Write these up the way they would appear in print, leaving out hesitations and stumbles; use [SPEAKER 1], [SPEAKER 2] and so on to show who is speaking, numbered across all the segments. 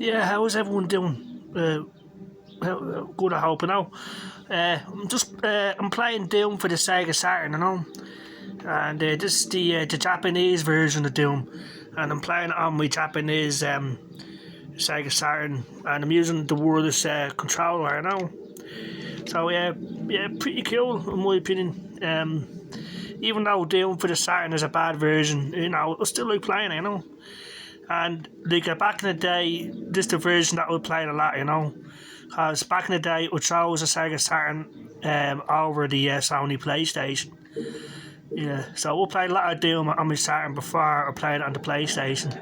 [SPEAKER 1] Yeah, how's everyone doing? Good, I hope, I'm playing Doom for the Sega Saturn, and this is the Japanese version of Doom, and I'm playing it on my Japanese Sega Saturn, and I'm using the wireless controller, So yeah, pretty cool in my opinion. Even though Doom for the Saturn is a bad version, I still like playing it, And like back in the day, this is the version that I played a lot, Because back in the day, I chose the Sega Saturn over the Sony PlayStation. Yeah, so I played a lot of Doom on my Saturn before I played it on the PlayStation.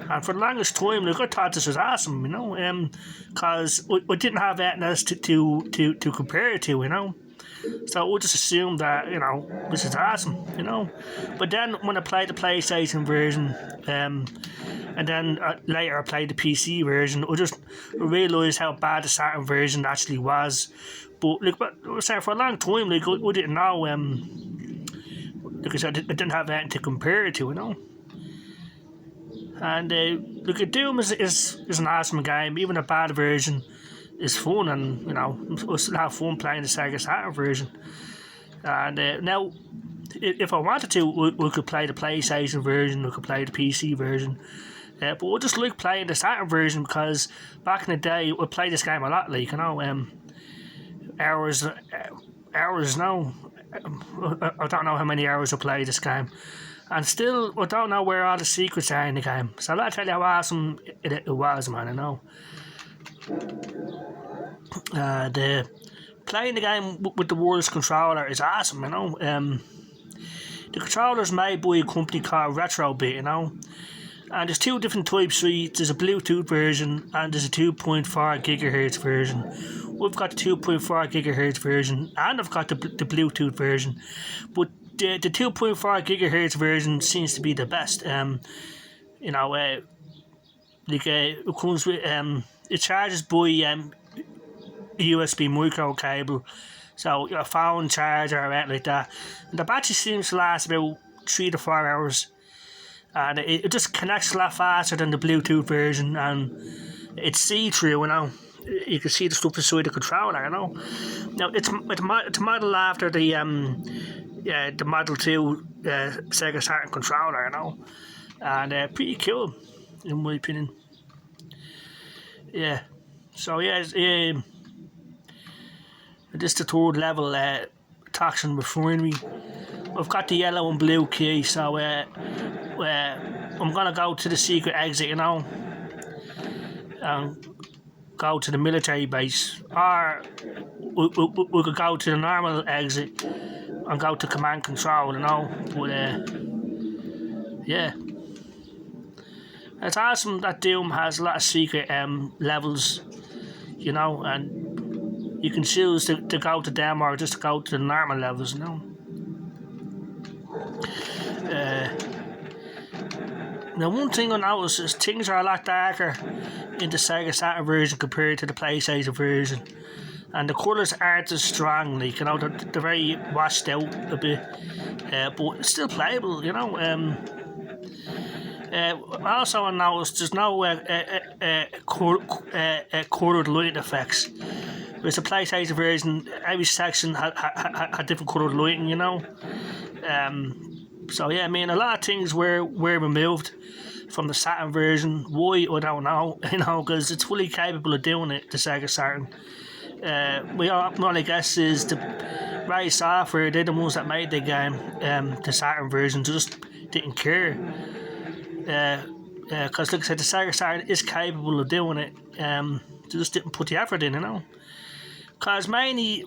[SPEAKER 1] And for the longest time, I thought this was awesome, because I didn't have anything else to compare it to, So I just assumed that, this is awesome, But then when I played the PlayStation version, and then later I played the PC version, I realised how bad the Saturn version actually was. But for a long time, I didn't know, because I didn't have anything to compare it to, And Doom is an awesome game. Even a bad version is fun, and I still have fun playing the Sega Saturn version. And now, if I wanted to, we could play the PlayStation version, we could play the PC version. But I just like playing the Saturn version because back in the day, I played this game a lot, hours now. I don't know how many hours I played this game. And still, I don't know where all the secrets are in the game. So I'll tell you how awesome it was, man, Playing the game with the wireless controller is awesome, The controller's made by a company called Retrobit, And there's two different types, right? There's a Bluetooth version and there's a 2.4 gigahertz version. We've got the 2.4 gigahertz version and I've got the Bluetooth version. But the 2.4 gigahertz version seems to be the best. It comes with it charges by USB micro cable, so your phone charger or anything like that. And the battery seems to last about 3 to 4 hours, and it just connects a lot faster than the Bluetooth version, and it's see-through. You can see the stuff inside the controller. Now it's a model after the Model 2 Sega Saturn controller, and pretty cool in my opinion. Yeah, so this is the third level, Toxin Refinery. I've got the yellow and blue key, so I'm gonna go to the secret exit, and go to the military base, or we could go to the normal exit and go to command control, But yeah, it's awesome that Doom has a lot of secret levels, and you can choose to go to them or just go to the normal levels, Now, one thing I noticed is things are a lot darker in the Sega Saturn version compared to the PlayStation version. And the colours aren't as strong, they're very washed out a bit. But it's still playable, Also, I noticed there's no coloured light effects. Whereas the PlayStation version, every section had different coloured lighting, So yeah, a lot of things were removed from the Saturn version. Why, I don't know, because it's fully capable of doing it, the Sega Saturn. My only guess is the Ray Software, they're the ones that made the game, the Saturn version, just didn't care. Because like I said, the Sega Saturn is capable of doing it, they just didn't put the effort in, Because mainly,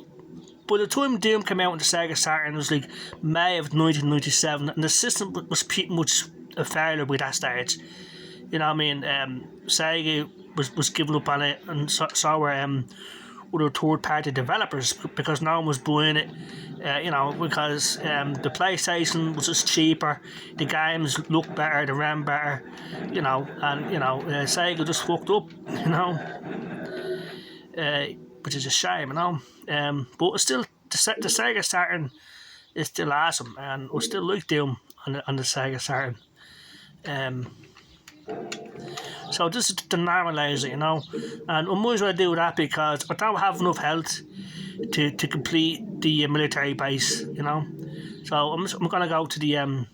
[SPEAKER 1] by the time Doom came out on the Sega Saturn, it was like May of 1997, and the system was pretty much a failure by that stage. Sega was giving up on it, and so were other third-party developers, because no one was buying it. Because the PlayStation was just cheaper, the games looked better, they ran better, and Sega just fucked up, which is a shame, but it's still the Sega Saturn is still awesome, and I still like Doom on the Sega Saturn. So So this is to normalise it, you know. And I might as well do that because I don't have enough health to complete the military base, you know. So I'm gonna go to the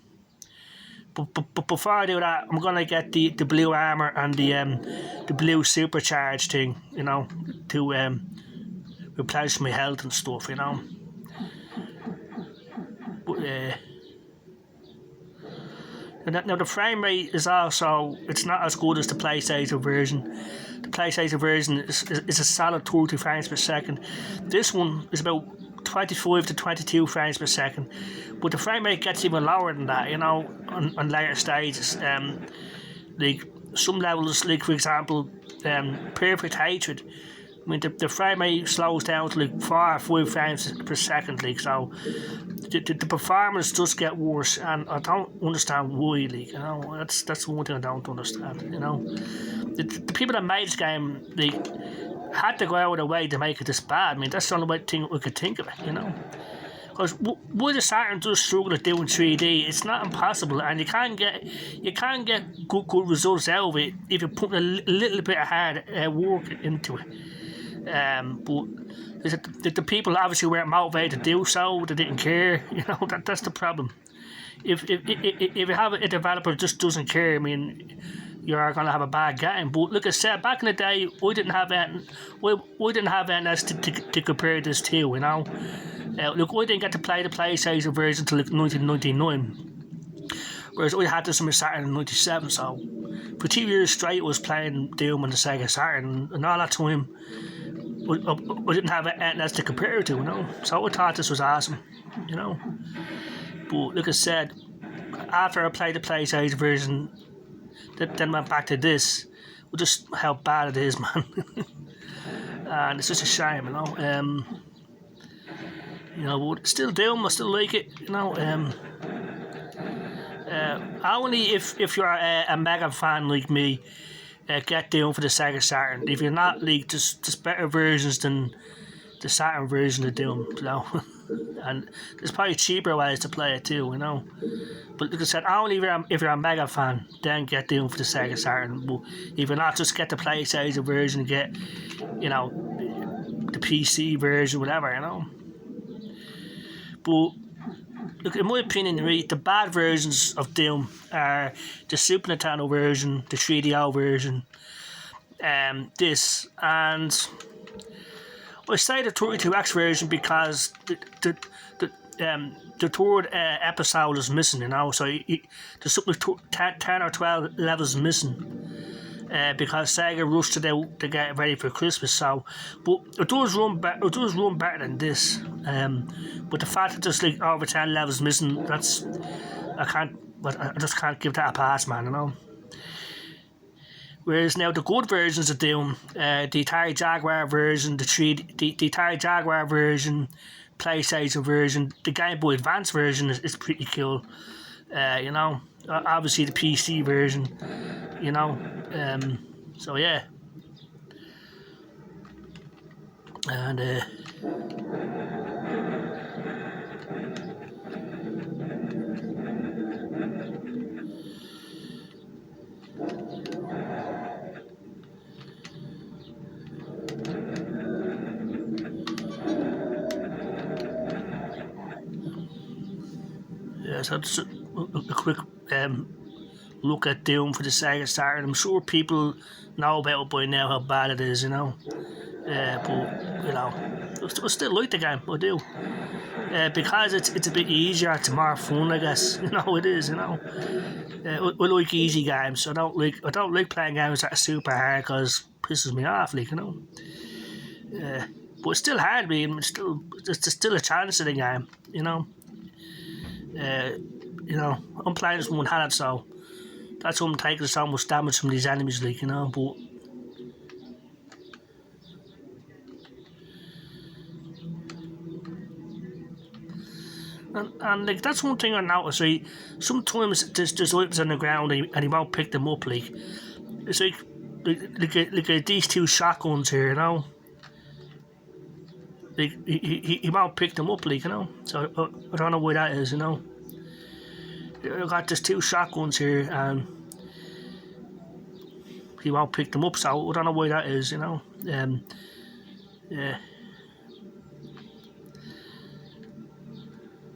[SPEAKER 1] but before I do that, I'm gonna get the blue armor and the blue supercharged thing, you know, to replenish my health and stuff, you know. But now the frame rate is also, it's not as good as the PlayStation version. The PlayStation version is a solid 30 frames per second. This one is about 25 to 22 frames per second, but the frame rate gets even lower than that, you know, on later stages. Like some levels, like for example, Perfect Hatred. I mean, the frame rate slows down to like 4 or 5 frames per second, like, so the performance does get worse, and I don't understand why, like, you know, that's one thing I don't understand, you know. The people that made this game, like, had to go out of their way to make it this bad. I mean, that's the only thing we could think of it, you know. Because why the Saturn does struggle at doing 3D, it's not impossible, and you can't get good results out of it if you put a little bit of hard work into it. But the people obviously weren't motivated to do so. They didn't care, you know. That's the problem. If you have a developer that just doesn't care, I mean, you're gonna have a bad game. But like I said, back in the day, we didn't have anything. We didn't have anything else to compare this to, you know. Look, I didn't get to play the PlayStation version until like 1999, whereas I had this on my Saturn in '97. So for 2 years straight, I was playing Doom on the Sega Saturn, and all that time, I didn't have anything else to compare it to, you know. So I thought this was awesome, you know. But like I said, after I played the PlayStation version, then went back to this, with just how bad it is, man. And it's just a shame, you know. You know, but still Doom, I still like it, you know. Only if you're a mega fan like me, get Doom for the Sega Saturn. If you're not, like, just better versions than the Saturn version of Doom, you know. And there's probably cheaper ways to play it too, you know. But like I said, only if you're a mega fan, then get Doom for the Sega Saturn. But if you're not, just get the PlayStation version, get, you know, the PC version, whatever, you know. But look, in my opinion, right, the bad versions of Doom are the Super Nintendo version, the 3DO version, this, and I say the 32X version because the third episode is missing, you know, so there's something like 10 or 12 levels missing. Because Sega rushed it out to get it ready for Christmas, so but it does run better than this. But the fact that there's like over 10 levels missing, I just can't give that a pass, man, you know. Whereas now the good versions of Doom, the Atari Jaguar version, the Atari Jaguar version, PlayStation version, the Game Boy Advance version is pretty cool. You know, obviously the PC version, you know. So yeah, and yeah, so just a quick look at Doom for the Sega Saturn. I'm sure people know about it by now, how bad it is, you know. But you know, I still like the game, I do. Because it's a bit easier, it's more fun, I guess. You know, it is. You know, I like easy games. I don't like playing games that are super hard because it pisses me off, like, you know. But it's still hard, man. There's still a chance in the game, you know. You know, I'm playing this one-handed, so that's why I'm taking so much damage from these enemies, like, you know. But and like, that's one thing I noticed, right? Sometimes there's items on the ground and he won't pick them up, like. It's like these two shotguns here, you know. Like, he won't pick them up, like, you know. So I don't know why that is, you know. I got these two shotguns here, and he won't pick them up. So I don't know why that is, you know. Yeah.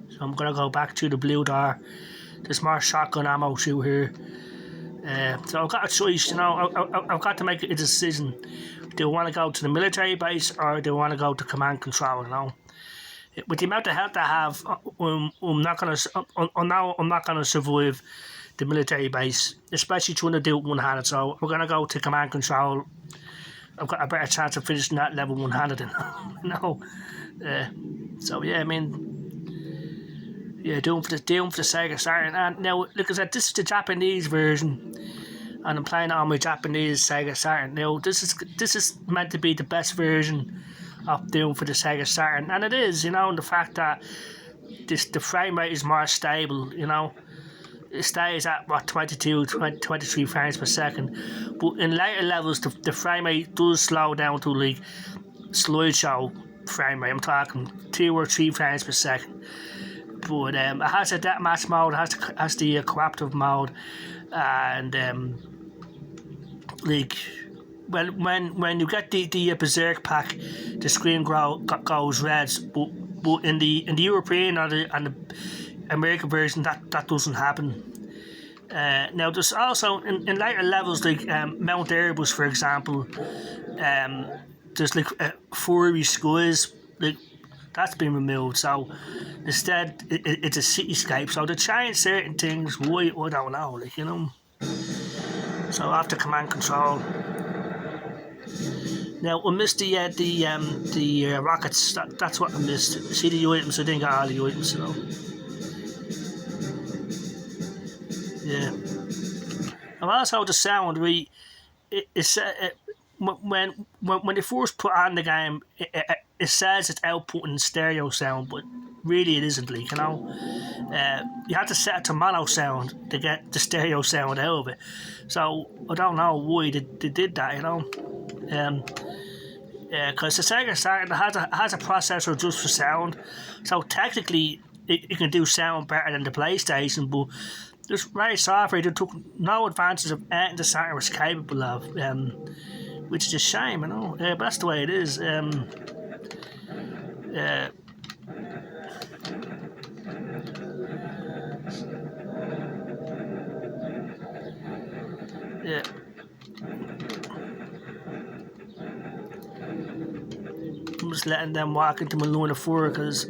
[SPEAKER 1] So I'm gonna go back to the blue door. There's more shotgun ammo through here. So I've got a choice, you know. I've got to make a decision. Do I want to go to the military base or do I want to go to command control? You know, with the amount of health I have, I'm not gonna survive the military base, especially trying to do it one-handed. So we're gonna go to command control. I've got a better chance of finishing that level one-handed, you know. So yeah, I mean. Yeah, doing for the Sega Saturn. And now, look, at this is the Japanese version, and I'm playing it on my Japanese Sega Saturn. Now, this is meant to be the best version of Doom for the Sega Saturn, and it is, you know, and the fact that the frame rate is more stable, you know. It stays at, 23 frames per second. But in later levels, the frame rate does slow down to, like, slideshow frame rate. I'm talking 2 or 3 frames per second. But it has a deathmatch mode, has the cooperative mode, and like when you get the Berserk pack, the screen goes red. But in the European and the American version, that doesn't happen. Now there's also in later levels like Mount Erebus, for example, there's like fiery skies, like that's been removed. So instead, it's a cityscape. So they change certain things. Why, I don't know. Like, you know. So after command control. Now I missed the rockets. That's what I missed. See the items. I didn't get all the items. You know. Yeah. And also the sound. When they first put on the game, it says it's outputting stereo sound, but really it isn't, like, you know. You have to set it to mono sound to get the stereo sound out of it. So I don't know why they did that, you know. Because the Sega Saturn has a processor just for sound, so technically it can do sound better than the PlayStation, but there's Ray Software that took no advances of anything the Saturn was capable of, which is a shame, you know. But that's the way it is. Yeah. I'm just letting them walk into my line of fire because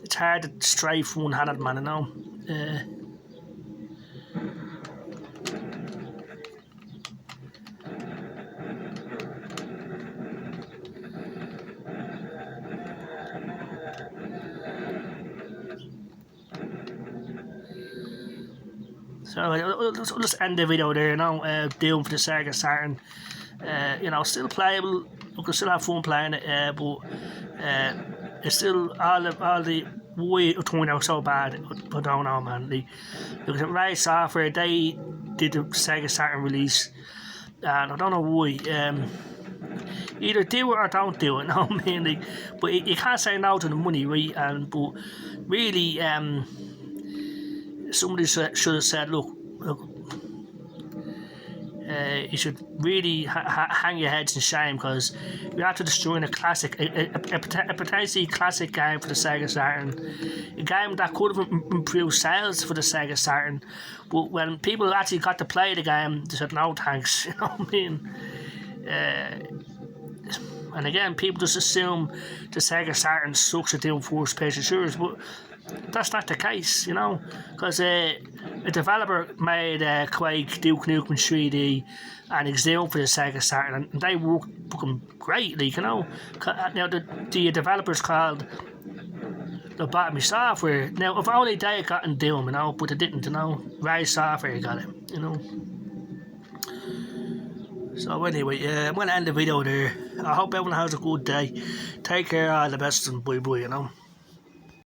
[SPEAKER 1] it's hard to strafe one-handed, man, you know. So we'll just end the video there, you know. Doom for the Sega Saturn. You know, still playable. We can still have fun playing it, but it's still all the why it turned out so bad. I don't know, man. Look at Ray Software. They did the Sega Saturn release, and I don't know why. Either do it or don't do it. No, mainly, but you can't say no to the money, right? But really, somebody should have said, look, you should really hang your heads in shame because you're after destroying a classic, a potentially classic game for the Sega Saturn, a game that could have improved sales for the Sega Saturn, but when people actually got to play the game, they said no thanks. You know what I mean? And again, people just assume the Sega Saturn sucks at doing first-person shooters, but that's not the case, you know, because a developer made Quake, Duke Nukem 3D, and Exile for the Sega Saturn, and they worked fucking great, like, you know. Now the developers called Lobotomy Software. Now if only they had gotten Doom, you know, but they didn't, you know. Ray Software got it, you know. So anyway, I'm gonna end the video there. I hope everyone has a good day. Take care, all the best, and bye bye, you know.